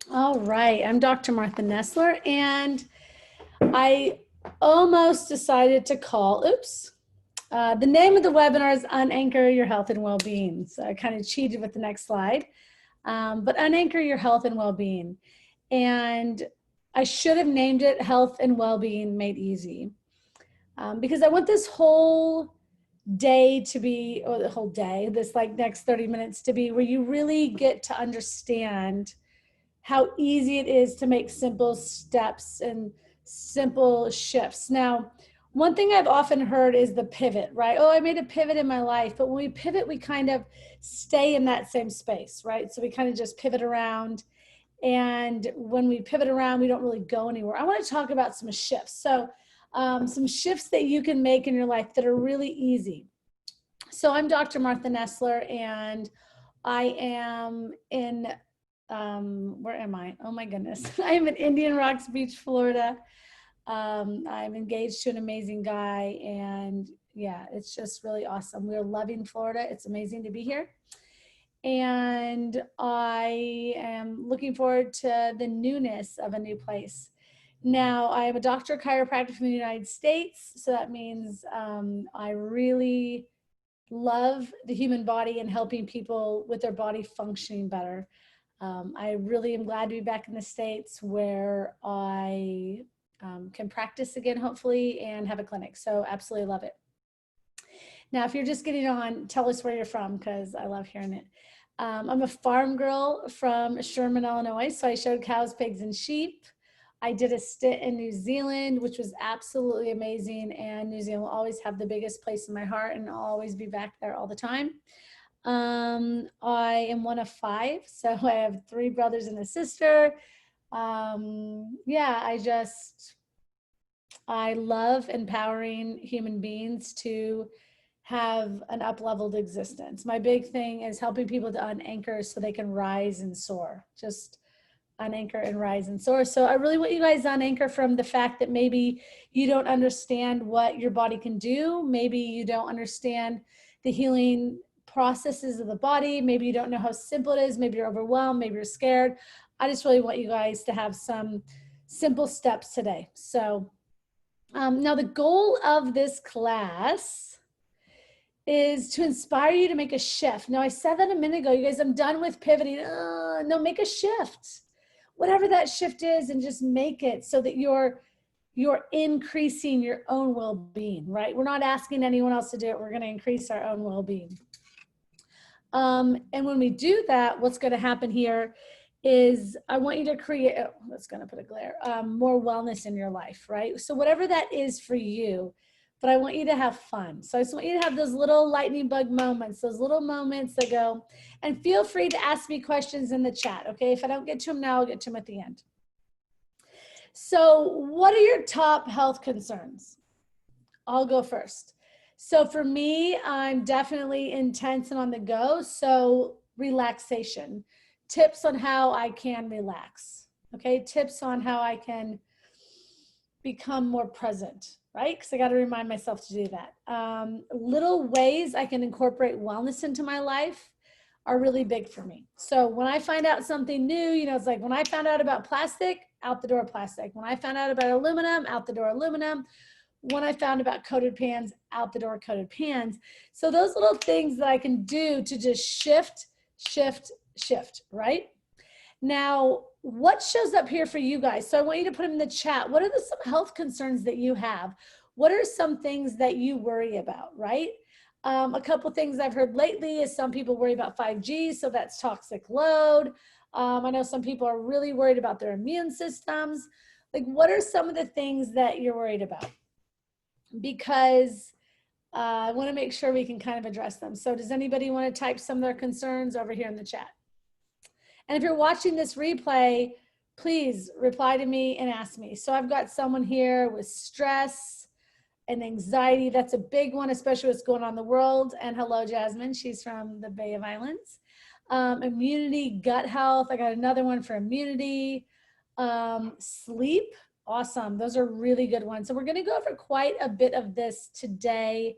All right, I'm Dr. Martha Nessler, and I almost decided to call, the name of the webinar is Unanchor Your Health and Wellbeing. So I kind of cheated with the next slide, but Unanchor Your Health and Wellbeing. And I should have named it Health and Wellbeing Made Easy, because I want this whole day to be, or the whole day, this like next 30 minutes to be where you really get to understand how easy it is to make simple steps and simple shifts. Now, one thing I've often heard is the pivot, right? Oh, I made a pivot in my life. But when we pivot, we kind of stay in that same space, right? So we kind of just pivot around. And when we pivot around, we don't really go anywhere. I want to talk about some shifts. So some shifts that you can make in your life that are really easy. So I'm Dr. Martha Nessler, and I am in where am I? Oh my goodness. I'm in Indian Rocks Beach, Florida. I'm engaged to an amazing guy, and yeah, it's just really awesome. We're loving Florida. It's amazing to be here. And I am looking forward to the newness of a new place. Now, I am a doctor of chiropractic from the United States, so that means I really love the human body and helping people with their body functioning better. I really am glad to be back in the States where I can practice again, hopefully, and have a clinic. So absolutely love it. Now, if you're just getting on, tell us where you're from, because I love hearing it. I'm a farm girl from Sherman, Illinois. So I showed cows, pigs, and sheep. I did a stint in New Zealand, which was absolutely amazing. And New Zealand will always have the biggest place in my heart, and I'll always be back there all the time. I am one of five, so I have three brothers and a sister. Yeah, I love empowering human beings to have an up-leveled existence. My big thing is helping people to unanchor so they can rise and soar. Just unanchor and rise and soar. So I really want you guys to unanchor from the fact that maybe you don't understand what your body can do. Maybe you don't understand the healing processes of the body. Maybe you don't know how simple it is. Maybe you're overwhelmed. Maybe you're scared. I just really want you guys to have some simple steps today. So now the goal of this class is to inspire you to make a shift. Now, I said that a minute ago, you guys, I'm done with pivoting. No, make a shift. Whatever that shift is, and just make it so that you're increasing your own well-being, right? We're not asking anyone else to do it. We're going to increase our own well-being. And when we do that, what's going to happen here is I want you to create, oh, that's going to put a glare, more wellness in your life, right? So whatever that is for you, but I want you to have fun. So I just want you to have those little lightning bug moments, those little moments that go, and feel free to ask me questions in the chat, okay? If I don't get to them now, I'll get to them at the end. So what are your top health concerns? I'll go first. So for me, I'm definitely intense and on the go. So relaxation, tips on how I can relax, okay? Tips on how I can become more present, right? Because I got to remind myself to do that. Little ways I can incorporate wellness into my life are really big for me. So when I find out something new, you know, it's like when I found out about plastic, out the door plastic. When I found out about aluminum, out the door aluminum. When I found about coated pans, out the door coated pans. So those little things that I can do to just shift, right? Now, what shows up here for you guys? So I want you to put them in the chat. What are some health concerns that you have? What are some things that you worry about, right? A couple things I've heard lately is some people worry about 5G, so that's toxic load. I know some people are really worried about their immune systems. Like, what are some of the things that you're worried about? Because I want to make sure we can kind of address them. So does anybody want to type some of their concerns over here in the chat? And if you're watching this replay, please reply to me and ask me. So I've got someone here with stress and anxiety. That's a big one, especially what's going on in the world. And hello, Jasmine. She's from the Bay of Islands. Immunity, gut health. I got another one for immunity. Sleep. Awesome. Those are really good ones. So we're going to go over quite a bit of this today.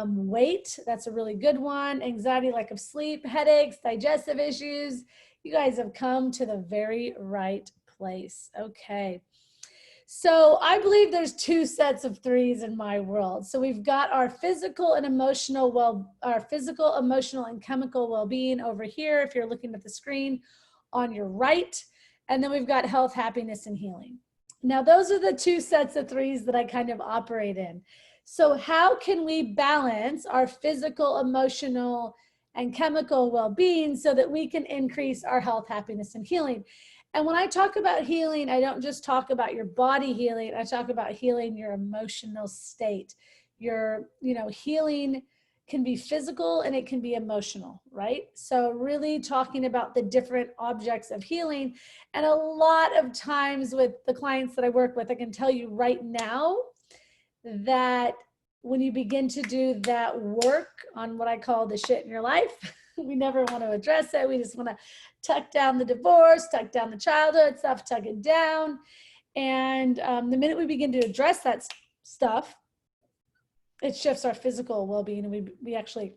Weight. That's a really good one. Anxiety, lack of sleep, headaches, digestive issues, You guys have come to the very right place. Okay. So I believe there's two sets of threes in my world. So we've got our physical and emotional our physical, emotional, and chemical well-being over here, if you're looking at the screen on your right. And then we've got health, happiness, and healing. Now, those are the two sets of threes that I kind of operate in. So how can we balance our physical, emotional, and chemical well-being so that we can increase our health, happiness, and healing? And when I talk about healing, I don't just talk about your body healing. I talk about healing your emotional state. Your, healing can be physical and it can be emotional, right? So really talking about the different objects of healing. And a lot of times with the clients that I work with, I can tell you right now that when you begin to do that work on what I call the shit in your life, we never want to address it. We just want to tuck down the divorce, tuck down the childhood stuff, tuck it down. And the minute we begin to address that stuff, it shifts our physical well-being. And we actually,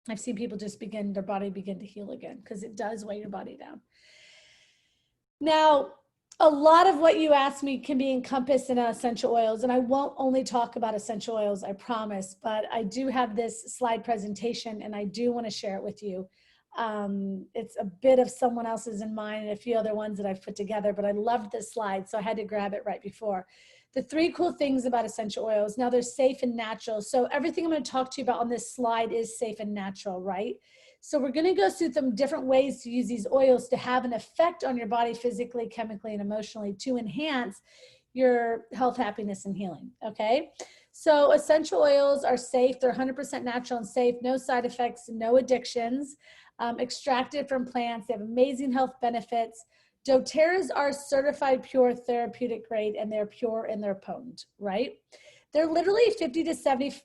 I've seen people just their body begin to heal again, because it does weigh your body down. Now, a lot of what you asked me can be encompassed in essential oils, and I won't only talk about essential oils, I promise, but I do have this slide presentation and I do want to share it with you. It's a bit of someone else's in mine and a few other ones that I've put together, but I loved this slide, so I had to grab it right before. The three cool things about essential oils. Now, they're safe and natural. So everything I'm going to talk to you about on this slide is safe and natural, right? So we're going to go through some different ways to use these oils to have an effect on your body physically, chemically, and emotionally to enhance your health, happiness, and healing, okay? So essential oils are safe. They're 100% natural and safe, no side effects, no addictions, extracted from plants. They have amazing health benefits. doTERRAs are certified pure therapeutic grade, and they're pure and they're potent, right? They're literally 50 to 70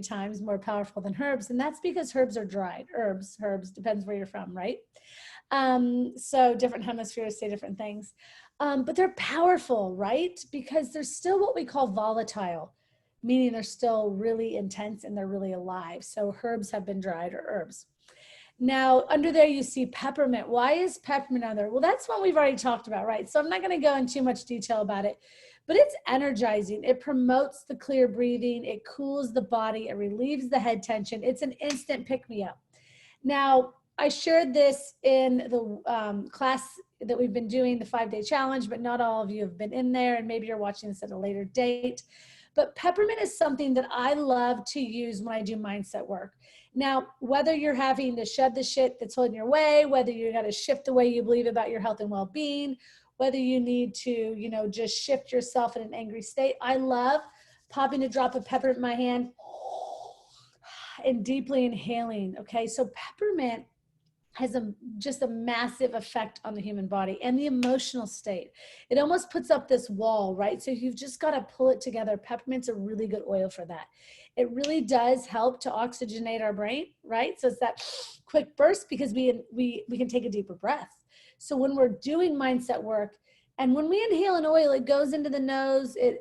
times more powerful than herbs. And that's because herbs are dried. Herbs, depends where you're from, right? So different hemispheres say different things. But they're powerful, right? Because they're still what we call volatile, meaning they're still really intense and they're really alive. So herbs have been dried, or herbs. Now, under there, you see peppermint. Why is peppermint on there? Well, that's one we've already talked about, right? So I'm not going to go into too much detail about it, but it's energizing. It promotes the clear breathing. It cools the body. It relieves the head tension. It's an instant pick-me-up. Now, I shared this in the class that we've been doing, the 5-day challenge, but not all of you have been in there, and maybe you're watching this at a later date. But peppermint is something that I love to use when I do mindset work. Now, whether you're having to shed the shit that's holding your way, whether you got to shift the way you believe about your health and well-being, whether you need to, just shift yourself in an angry state, I love popping a drop of peppermint in my hand and deeply inhaling. Okay, so peppermint has just a massive effect on the human body and the emotional state. It almost puts up this wall, right? So you've just got to pull it together. Peppermint's a really good oil for that. It really does help to oxygenate our brain, right? So it's that quick burst, because we can take a deeper breath. So when we're doing mindset work, and when we inhale an oil, it goes into the nose, the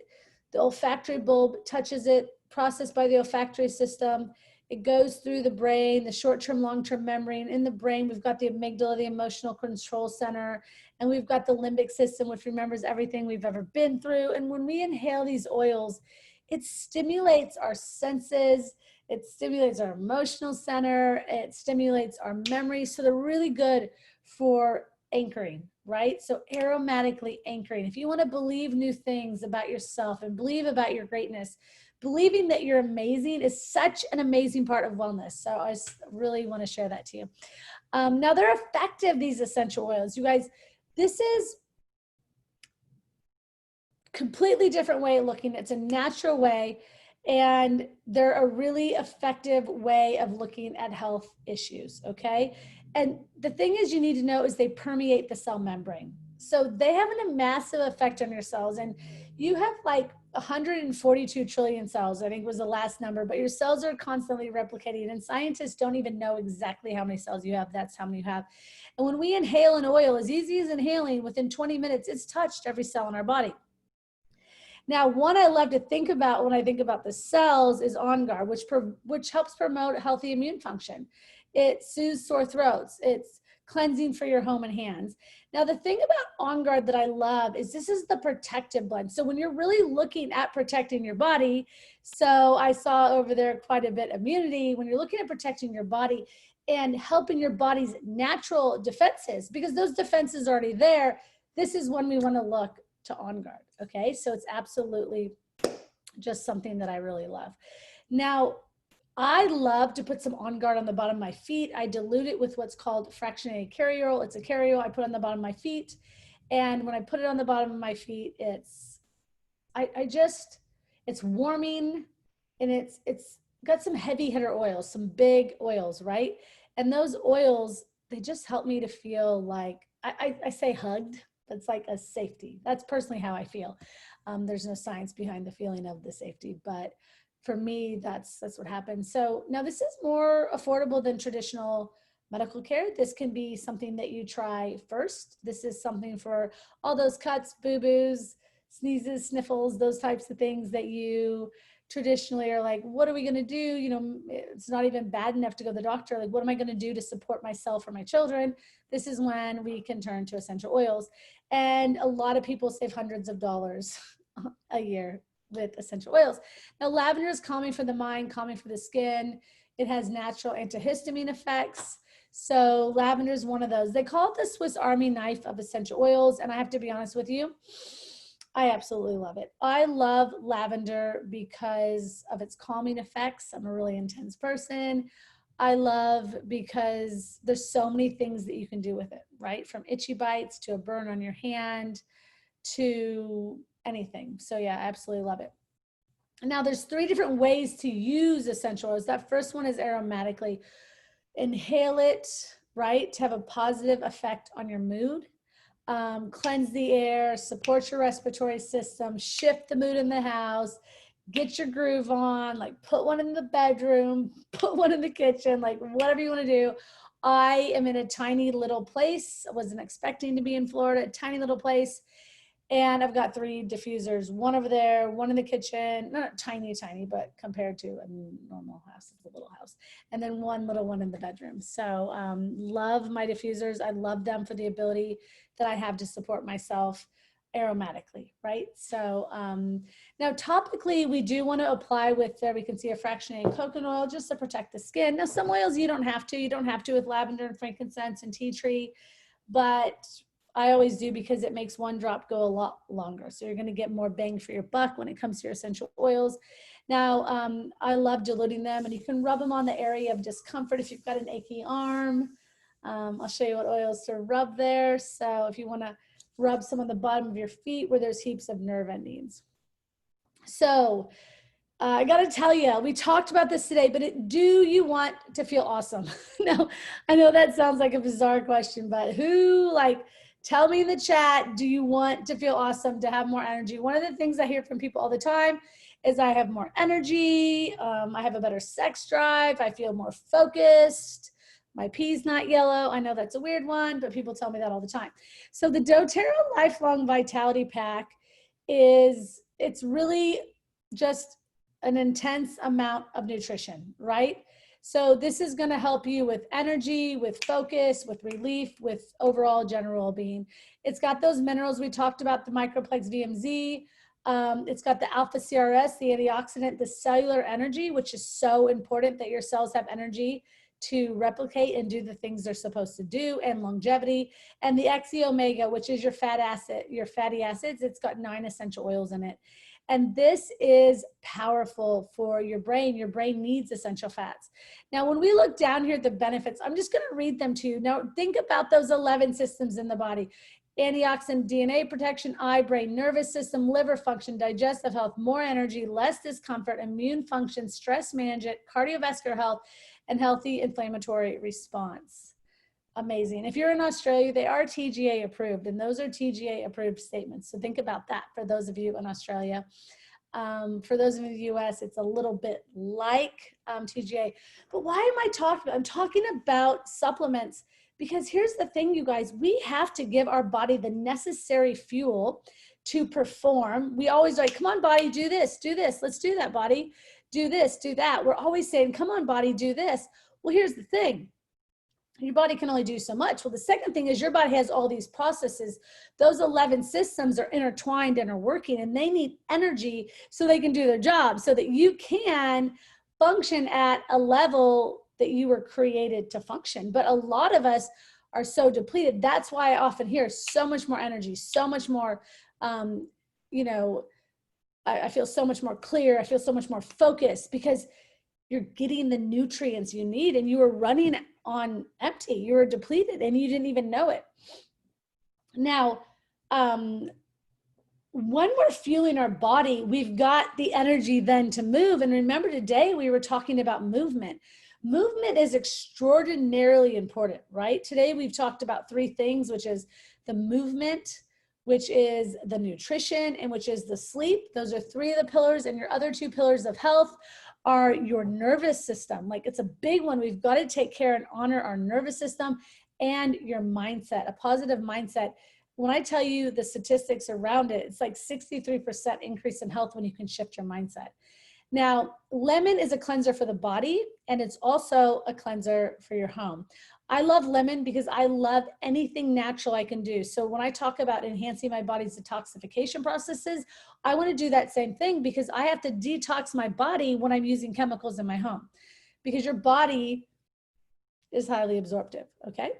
olfactory bulb touches it, processed by the olfactory system. It goes through the brain, the short-term, long-term memory. And in the brain, we've got the amygdala, the emotional control center, and we've got the limbic system, which remembers everything we've ever been through. And when we inhale these oils, it stimulates our senses, it stimulates our emotional center, it stimulates our memory. So they're really good for anchoring, right? So aromatically anchoring. If you want to believe new things about yourself and believe about your greatness, believing that you're amazing is such an amazing part of wellness. So I just really want to share that to you. Now, they're effective, these essential oils. You guys, this is completely different way of looking. It's a natural way, and they're a really effective way of looking at health issues, okay? And the thing is, you need to know is they permeate the cell membrane. So they have a massive effect on your cells, and you have like 142 trillion cells, I think was the last number, but your cells are constantly replicating, and scientists don't even know exactly how many cells you have. That's how many you have. And when we inhale an oil, as easy as inhaling, within 20 minutes, it's touched every cell in our body. Now, one I love to think about when I think about the cells is On Guard, which helps promote healthy immune function. It soothes sore throats. It's cleansing for your home and hands. Now, the thing about On Guard that I love is this is the protective blend. So when you're really looking at protecting your body, so I saw over there quite a bit of immunity. When you're looking at protecting your body and helping your body's natural defenses, because those defenses are already there, this is when we want to look to On Guard. Okay, so it's absolutely just something that I really love. Now, I love to put some On Guard on the bottom of my feet. I dilute it with what's called fractionated carrier oil. It's a carrier oil I put on the bottom of my feet. And when I put it on the bottom of my feet, it's warming, and it's got some heavy hitter oils, some big oils, right? And those oils, they just help me to feel like, I say hugged. That's like a safety. That's personally how I feel. There's no science behind the feeling of the safety, but for me, that's what happens. So now this is more affordable than traditional medical care. This can be something that you try first. This is something for all those cuts, boo-boos, sneezes, sniffles, those types of things that you traditionally are like, what are we going to do? You know, it's not even bad enough to go to the doctor. Like, what am I going to do to support myself or my children? This is when we can turn to essential oils. And a lot of people save hundreds of dollars a year with essential oils. Now, lavender is calming for the mind, calming for the skin. It has natural antihistamine effects. So lavender is one of those. They call it the Swiss Army knife of essential oils. And I have to be honest with you, I absolutely love it. I love lavender because of its calming effects. I'm a really intense person. I love because there's so many things that you can do with it, right? From itchy bites to a burn on your hand to anything. So yeah, I absolutely love it. Now there's 3 different ways to use essential oils. That first one is aromatically. Inhale it, right, to have a positive effect on your mood. Cleanse the air, support your respiratory system, shift the mood in the house, get your groove on, like put one in the bedroom, put one in the kitchen, like whatever you want to do. I am in a tiny little place. I wasn't expecting to be in Florida, a tiny little place. And I've got 3 diffusers, one over there, one in the kitchen, not tiny, but compared to a normal house, it's a little house. And then one little one in the bedroom. So love my diffusers. I love them for the ability that I have to support myself aromatically, right? So now topically, we do want to apply with, there we can see a fractionated coconut oil just to protect the skin. Now some oils you don't have to with lavender and frankincense and tea tree, but I always do because it makes one drop go a lot longer. So you're going to get more bang for your buck when it comes to your essential oils. Now, I love diluting them, and you can rub them on the area of discomfort if you've got an achy arm. I'll show you what oils to rub there. So if you want to rub some on the bottom of your feet where there's heaps of nerve endings. So I got to tell you, we talked about this today, but do you want to feel awesome? No, I know that sounds like a bizarre question, but tell me in the chat, do you want to feel awesome, to have more energy? One of the things I hear from people all the time is I have more energy, I have a better sex drive, I feel more focused, my pee's not yellow. I know that's a weird one, but people tell me that all the time. So the doTERRA Lifelong Vitality Pack it's really just an intense amount of nutrition, right? So this is going to help you with energy, with focus, with relief, with overall general well-being. It's got those minerals we talked about, the Microplex VMZ. It's got the Alpha CRS, the antioxidant, the cellular energy, which is so important that your cells have energy to replicate and do the things they're supposed to do, and longevity. And the XE Omega, which is your fatty acids. It's got 9 essential oils in it. And this is powerful for your brain. Your brain needs essential fats. Now, when we look down here at the benefits, I'm just going to read them to you. Now, think about those 11 systems in the body. Antioxidant, DNA protection, eye, brain, nervous system, liver function, digestive health, more energy, less discomfort, immune function, stress management, cardiovascular health, and healthy inflammatory response. Amazing. If you're in Australia, they are TGA approved, and those are TGA approved statements. So think about that for those of you in Australia. For those of you in the US, it's a little bit like TGA. But why am I talking about? I'm talking about supplements because here's the thing, you guys. We have to give our body the necessary fuel to perform. We always like, come on, body, do this, let's do that, body. Do this, do that. We're always saying, come on, body, do this. Well, here's the thing. Your body can only do so much. Well, the second thing is your body has all these processes. Those 11 systems are intertwined and are working, and they need energy so they can do their job, so that you can function at a level that you were created to function. But a lot of us are so depleted. That's why I often hear so much more energy, so much more, you know, I feel so much more clear. I feel so much more focused, because you're getting the nutrients you need, and you were running on empty. You were depleted and you didn't even know it. Now, when we're fueling our body, we've got the energy then to move. And remember, today we were talking about movement. Movement is extraordinarily important, right? Today we've talked about three things, which is the movement, which is the nutrition, and which is the sleep. Those are three of the pillars. And your other two pillars of health are your nervous system. Like, it's a big one. We've got to take care and honor our nervous system and your mindset, a positive mindset. When I tell you the statistics around it, it's like 63% increase in health when you can shift your mindset. Now, lemon is a cleanser for the body, and it's also a cleanser for your home. I love lemon because I love anything natural I can do. So when I talk about enhancing my body's detoxification processes, I want to do that same thing, because I have to detox my body when I'm using chemicals in my home, because your body is highly absorptive, okay?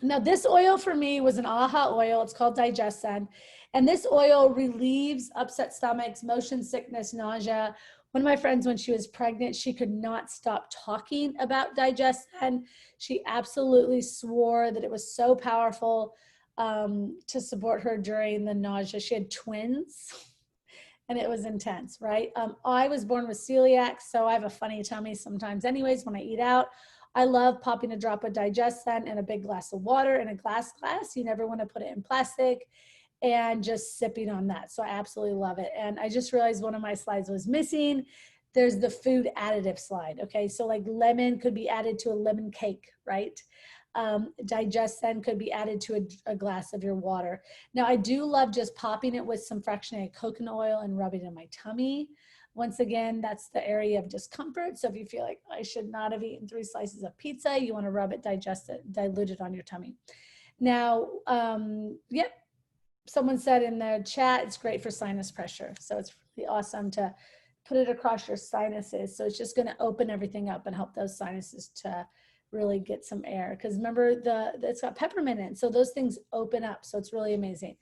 Now, this oil for me was an AHA oil. It's called Digestion. And this oil relieves upset stomachs, motion sickness, nausea. One of my friends, when she was pregnant, she could not stop talking about Digestion. She absolutely swore that it was so powerful to support her during the nausea. She had twins, and it was intense, right? I was born with celiac, so I have a funny tummy sometimes anyways when I eat out. I love popping a drop of Digestion in a big glass of water in a glass. You never want to put it in plastic, and just sipping on that. So I absolutely love it. And I just realized one of my slides was missing. There's the food additive slide. Okay, so like lemon could be added to a lemon cake, right? Digestion could be added to a glass of your water. Now, I do love just popping it with some fractionated coconut oil and rubbing it in my tummy. Once again, that's the area of discomfort. So if you feel like I should not have eaten 3 slices of pizza, you want to rub it, digest it, dilute it on your tummy. Now, yep. Someone said in the chat, it's great for sinus pressure. So it's really awesome to put it across your sinuses. So it's just going to open everything up and help those sinuses to really get some air. Because remember, it's got peppermint in it. So those things open up. So it's really amazing.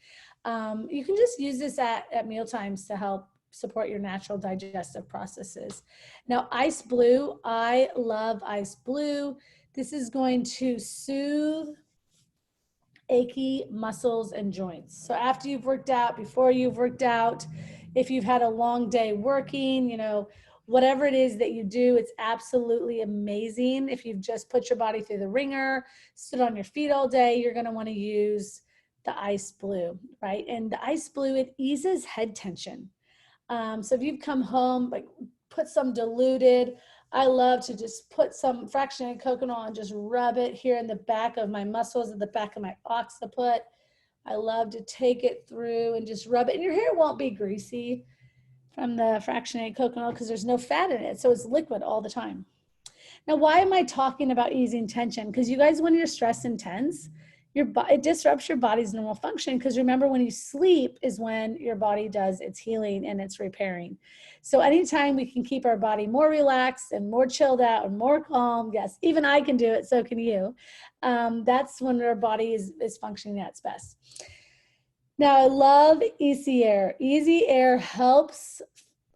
You can just use this at meal times to help support your natural digestive processes. Now, Ice Blue, I love Ice Blue. This is going to soothe achy muscles and joints. So after you've worked out, before you've worked out, if you've had a long day working, you know, whatever it is that you do, it's absolutely amazing. If you've just put your body through the ringer, stood on your feet all day, you're going to want to use the Ice Blue, right? And the Ice Blue, it eases head tension. So if you've come home, like put some diluted, I love to just put some fractionated coconut oil and just rub it here in the back of my muscles, at the back of my occiput. I love to take it through and just rub it. And your hair won't be greasy from the fractionated coconut oil because there's no fat in it. So it's liquid all the time. Now, why am I talking about easing tension? Because you guys, when you're stressed and tense, it disrupts your body's normal function, because remember, when you sleep is when your body does its healing and its repairing. So anytime we can keep our body more relaxed and more chilled out and more calm, yes, even I can do it, so can you. That's when our body is functioning at its best. Now, I love Easy Air. Easy Air helps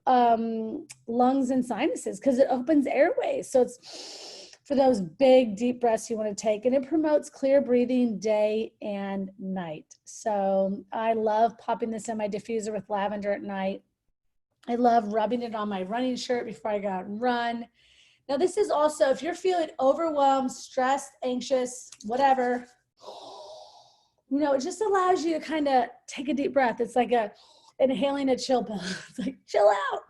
lungs and sinuses because it opens airways. So it's for those big, deep breaths you want to take, and it promotes clear breathing day and night. So I love popping this in my diffuser with lavender at night. I love rubbing it on my running shirt before I go out and run. Now, this is also, if you're feeling overwhelmed, stressed, anxious, whatever, you know, it just allows you to kind of take a deep breath. It's like inhaling a chill pill. It's like, chill out.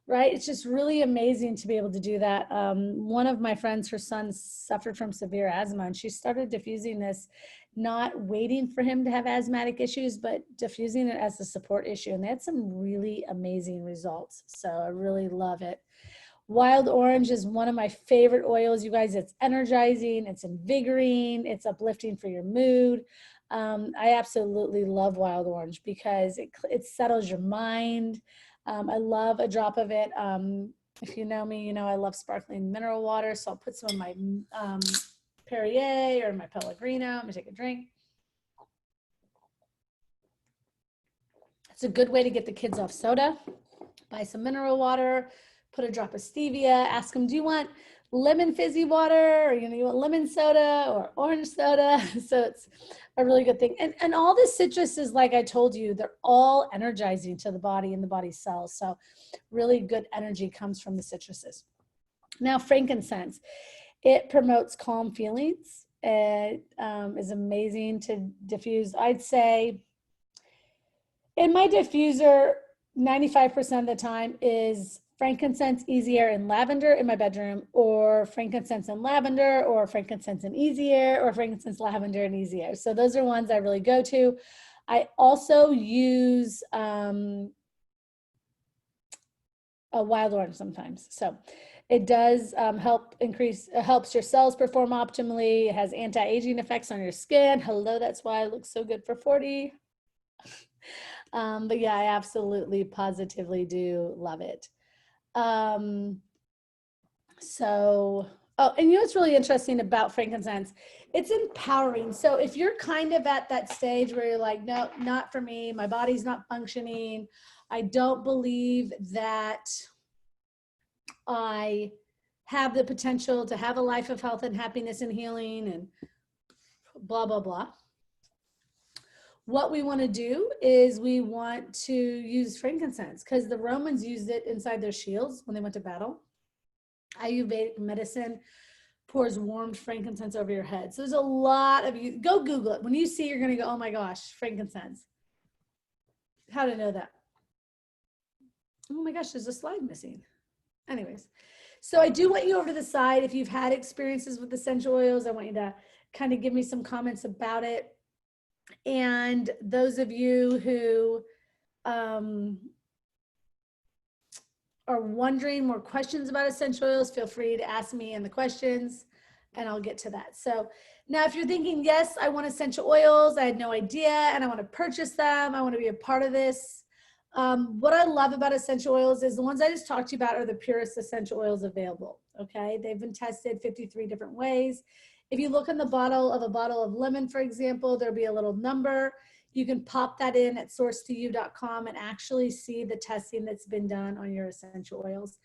Right? It's just really amazing to be able to do that. One of my friends, her son suffered from severe asthma, and she started diffusing this, not waiting for him to have asthmatic issues, but diffusing it as a support issue. And they had some really amazing results. So I really love it. Wild orange is one of my favorite oils, you guys. It's energizing, it's invigorating, it's uplifting for your mood. I absolutely love wild orange because it settles your mind. I love a drop of it. If you know me, you know I love sparkling mineral water, so I'll put some of my Perrier or my Pellegrino. I'm gonna take a drink. It's a good way to get the kids off soda. Buy some mineral water, put a drop of stevia, ask them, do you want lemon fizzy water, or you want lemon soda or orange soda? So it's a really good thing. And all the citrus is, like I told you, they're all energizing to the body and the body cells. So really good energy comes from the citruses. Now, frankincense, it promotes calm feelings. It is amazing to diffuse. I'd say in my diffuser, 95% of the time is frankincense, easy air, and lavender in my bedroom, or frankincense and lavender, or frankincense and easy air, or frankincense, lavender, and easy air. So those are ones I really go to. I also use a wild orange sometimes. So it does helps your cells perform optimally. It has anti-aging effects on your skin. Hello, that's why I look so good for 40. But yeah, I absolutely, positively do love it. Oh, and you know what's really interesting about frankincense? It's empowering. So if you're kind of at that stage where you're like, no, not for me, my body's not functioning, I don't believe that I have the potential to have a life of health and happiness and healing and blah, blah, blah. What we want to do is we want to use frankincense because the Romans used it inside their shields when they went to battle. Ayurvedic medicine pours warmed frankincense over your head. So there's a lot of you, go Google it. When you see, you're going to go, oh my gosh, frankincense. How to know that? Oh my gosh, there's a slide missing. Anyways, so I do want you over to the side. If you've had experiences with essential oils, I want you to kind of give me some comments about it. And those of you who are wondering more questions about essential oils, feel free to ask me in the questions and I'll get to that. So now if you're thinking, yes, I want essential oils, I had no idea and I want to purchase them, I want to be a part of this. What I love about essential oils is the ones I just talked to you about are the purest essential oils available. Okay, they've been tested 53 different ways. If you look in the bottle of a bottle of lemon, for example, there'll be a little number. You can pop that in at source2u.com and actually see the testing that's been done on your essential oils.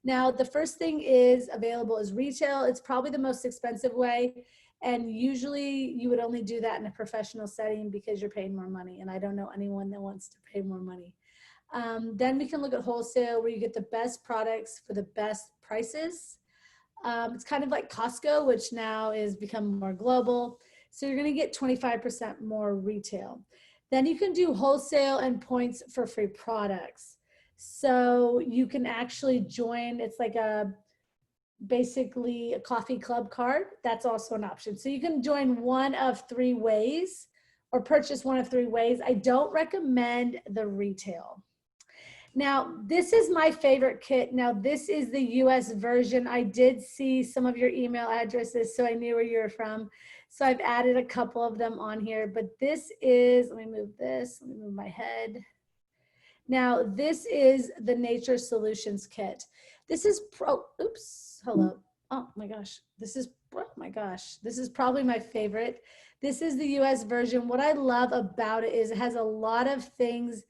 Now, the first thing is available is retail. It's probably the most expensive way. And usually you would only do that in a professional setting because you're paying more money. And I don't know anyone that wants to pay more money. Then we can look at wholesale where you get the best products for the best prices. It's kind of like Costco, which now is become more global. So you're going to get 25% more retail. Then you can do wholesale and points for free products. So you can actually join, it's like basically a coffee club card. That's also an option. So you can join one of 3 ways or purchase one of 3 ways. I don't recommend the retail. Now, this is my favorite kit. Now, this is the US version. I did see some of your email addresses, so I knew where you were from. So I've added a couple of them on here, but this is, let me move this, let me move my head. Now, this is the Nature Solutions Kit. This is, hello. Oh my gosh, this is probably my favorite. This is the US version. What I love about it is it has a lot of things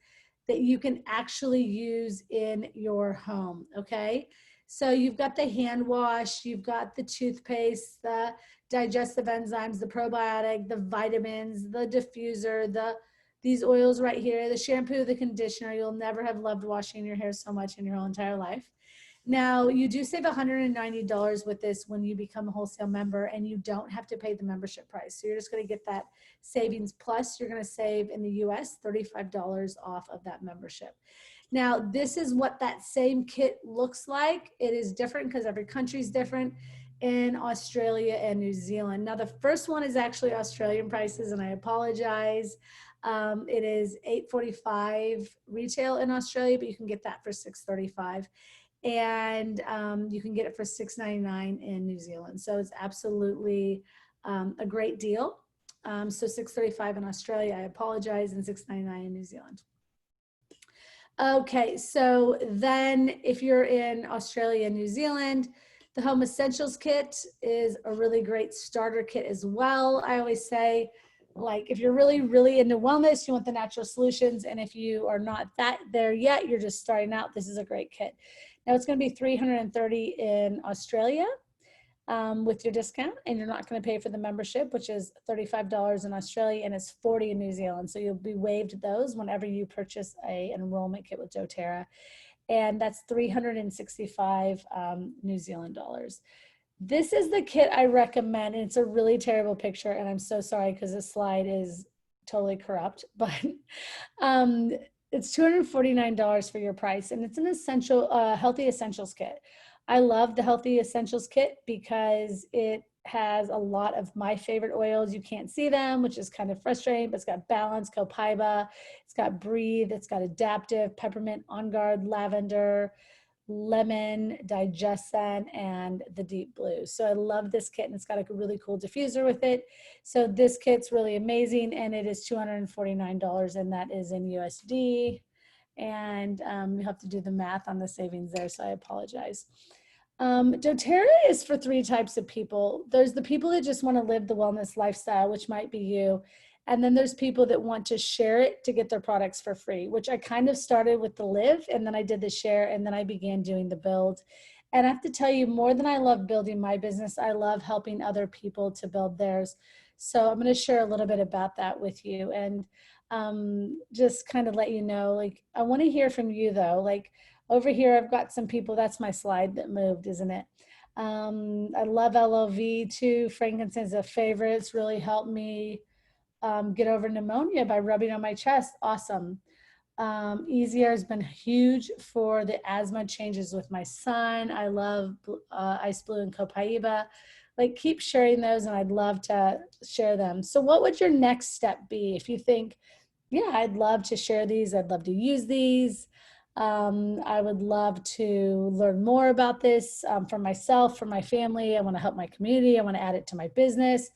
that you can actually use in your home, okay? So you've got the hand wash, you've got the toothpaste, the digestive enzymes, the probiotic, the vitamins, the diffuser, these oils right here, the shampoo, the conditioner. You'll never have loved washing your hair so much in your whole entire life. Now, you do save $190 with this when you become a wholesale member, and you don't have to pay the membership price. So you're just going to get that savings, plus you're going to save in the US $35 off of that membership. Now, this is what that same kit looks like. It is different because every country is different in Australia and New Zealand. Now, the first one is actually Australian prices, and I apologize. It is $8.45 retail in Australia, but you can get that for $6.35. and you can get it for $6.99 in New Zealand. So it's absolutely a great deal. So $6.35 in Australia, I apologize, and $6.99 in New Zealand. Okay, so then if you're in Australia and New Zealand, the Home Essentials Kit is a really great starter kit as well. I always say, like, if you're really, really into wellness, you want the natural solutions. And if you are not that there yet, you're just starting out, this is a great kit. Now it's going to be $330 in Australia with your discount, and you're not going to pay for the membership, which is $35 in Australia, and it's $40 in New Zealand. So you'll be waived those whenever you purchase an enrollment kit with doTERRA, and that's 365 New Zealand dollars. This is the kit I recommend, and it's a really terrible picture, and I'm so sorry because this slide is totally corrupt, but it's $249 for your price, and it's an essential, healthy essentials kit. I love the Healthy Essentials Kit because it has a lot of my favorite oils. You can't see them, which is kind of frustrating, but it's got Balance, Copaiba, it's got Breathe, it's got Adaptive, Peppermint, On Guard, Lavender, Lemon, Digescent, and the Deep Blue. So I love this kit, and it's got a really cool diffuser with it. So this kit's really amazing, and it is $249, and that is in USD. And you have to do the math on the savings there, so I apologize. doTERRA is for three types of people. There's the people that just want to live the wellness lifestyle, which might be you. And then there's people that want to share it to get their products for free, which I kind of started with the live, and then I did the share, and then I began doing the build. And I have to tell you, more than I love building my business, I love helping other people to build theirs. So I'm going to share a little bit about that with you, and just kind of let you know, like, I want to hear from you though. Like, over here, I've got some people, that's my slide that moved, isn't it? I love LOV too. Frankincense is a favorite. It's really helped me get over pneumonia by rubbing on my chest. Awesome. Easier has been huge for the asthma changes with my son. I love Ice Blue and Copaiba. Like, keep sharing those, and I'd love to share them. So what would your next step be if you think, yeah, I'd love to share these, I'd love to use these, I would love to learn more about this for myself, for my family, I want to help my community, I want to add it to my business.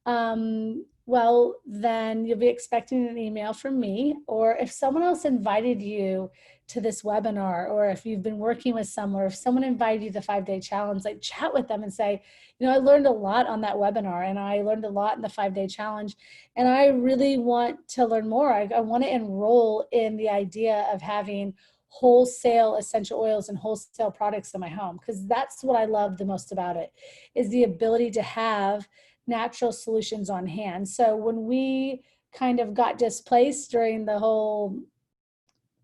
Well, then you'll be expecting an email from me, or if someone else invited you to this webinar, or if you've been working with someone, or if someone invited you to the 5-day challenge, like, chat with them and say, you know, I learned a lot on that webinar, and I learned a lot in the 5-day challenge, and I really want to learn more. I want to enroll in the idea of having wholesale essential oils and wholesale products in my home, because that's what I love the most about it, is the ability to have natural solutions on hand. So when we kind of got displaced during the whole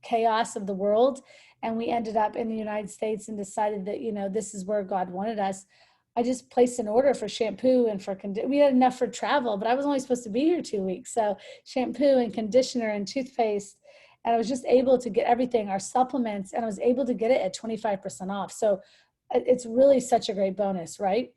chaos of the world, and we ended up in the United States and decided that, you know, this is where God wanted us, I just placed an order for shampoo and for we had enough for travel, but I was only supposed to be here 2 weeks. So shampoo and conditioner and toothpaste, and I was just able to get everything, our supplements, and I was able to get it at 25% off. So it's really such a great bonus, right?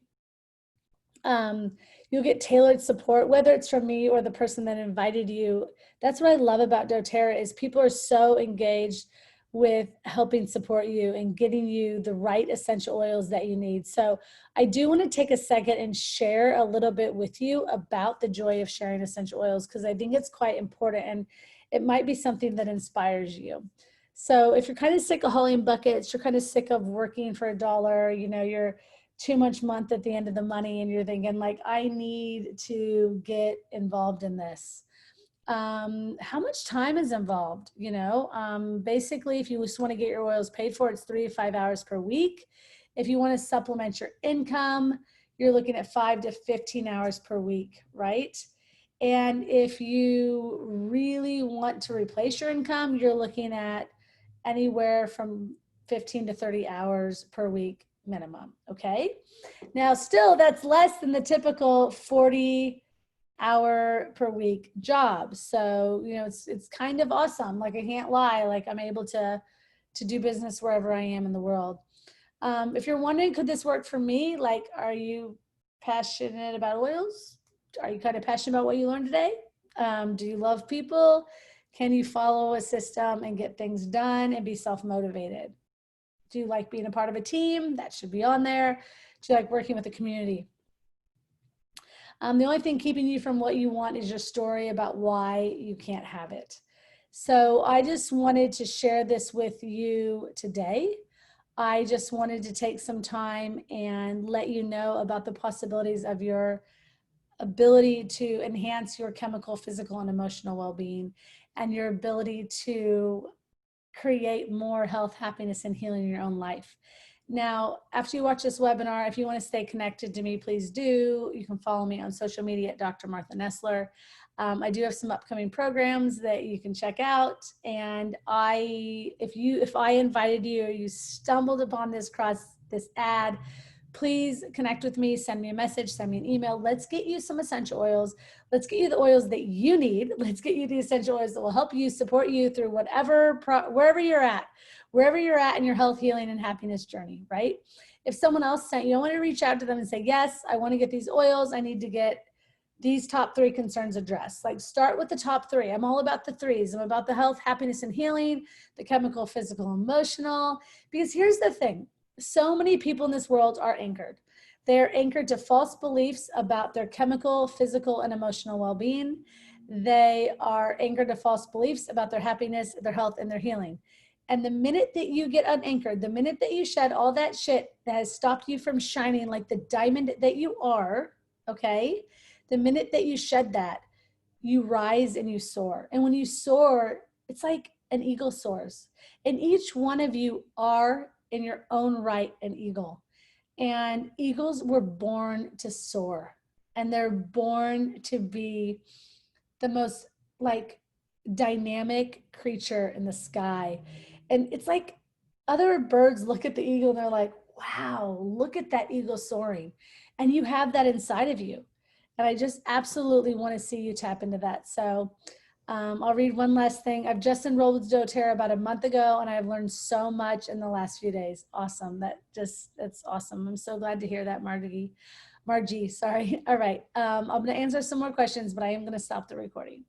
You'll get tailored support, whether it's from me or the person that invited you. That's what I love about doTERRA, is people are so engaged with helping support you and getting you the right essential oils that you need. So I do want to take a second and share a little bit with you about the joy of sharing essential oils, because I think it's quite important, and it might be something that inspires you. So if you're kind of sick of hauling buckets, you're kind of sick of working for $1, you know, you're too much month at the end of the money, and you're thinking, like, I need to get involved in this. How much time is involved? You know, basically, if you just want to get your oils paid for, it's 3 to 5 hours per week. If you want to supplement your income, you're looking at 5 to 15 hours per week, right? And if you really want to replace your income, you're looking at anywhere from 15 to 30 hours per week minimum, okay? Now, still, that's less than the typical 40-hour per week job. So, you know, it's kind of awesome. Like, I can't lie, like, I'm able to do business wherever I am in the world. If you're wondering, could this work for me? Like, are you passionate about oils? Are you kind of passionate about what you learned today? Do you love people? Can you follow a system and get things done and be self-motivated? Do you like being a part of a team? That should be on there. Do you like working with the community? The only thing keeping you from what you want is your story about why you can't have it. So I just wanted to share this with you today. I just wanted to take some time and let you know about the possibilities of your ability to enhance your chemical, physical, and emotional well-being, and your ability to create more health, happiness, and healing in your own life. Now, after you watch this webinar, if you want to stay connected to me, please do. You can follow me on social media at Dr. Martha Nessler. I do have some upcoming programs that you can check out. And if I invited you or you stumbled upon this ad, please connect with me, send me a message, send me an email. Let's get you some essential oils. Let's get you the oils that you need. Let's get you the essential oils that will help you, support you through wherever you're at in your health, healing, and happiness journey, right? If someone else sent you, I want to reach out to them and say, yes, I want to get these oils. I need to get these top 3 concerns addressed. Like, start with the top 3. I'm all about the 3s. I'm about the health, happiness, and healing, the chemical, physical, emotional. Because here's the thing. So many people in this world are anchored. They're anchored to false beliefs about their chemical, physical, and emotional well-being. They are anchored to false beliefs about their happiness, their health, and their healing. And the minute that you get unanchored, the minute that you shed all that shit that has stopped you from shining like the diamond that you are, okay? The minute that you shed that, you rise and you soar. And when you soar, it's like an eagle soars. And each one of you are in your own right an eagle. And eagles were born to soar. And they're born to be the most like dynamic creature in the sky. And it's like other birds look at the eagle and they're like, wow, look at that eagle soaring. And you have that inside of you. And I just absolutely want to see you tap into that. So I'll read one last thing. I've just enrolled with doTERRA about a month ago, and I've learned so much in the last few days. Awesome. That's awesome. I'm so glad to hear that, Margie, sorry. All right. I'm going to answer some more questions, but I am going to stop the recording.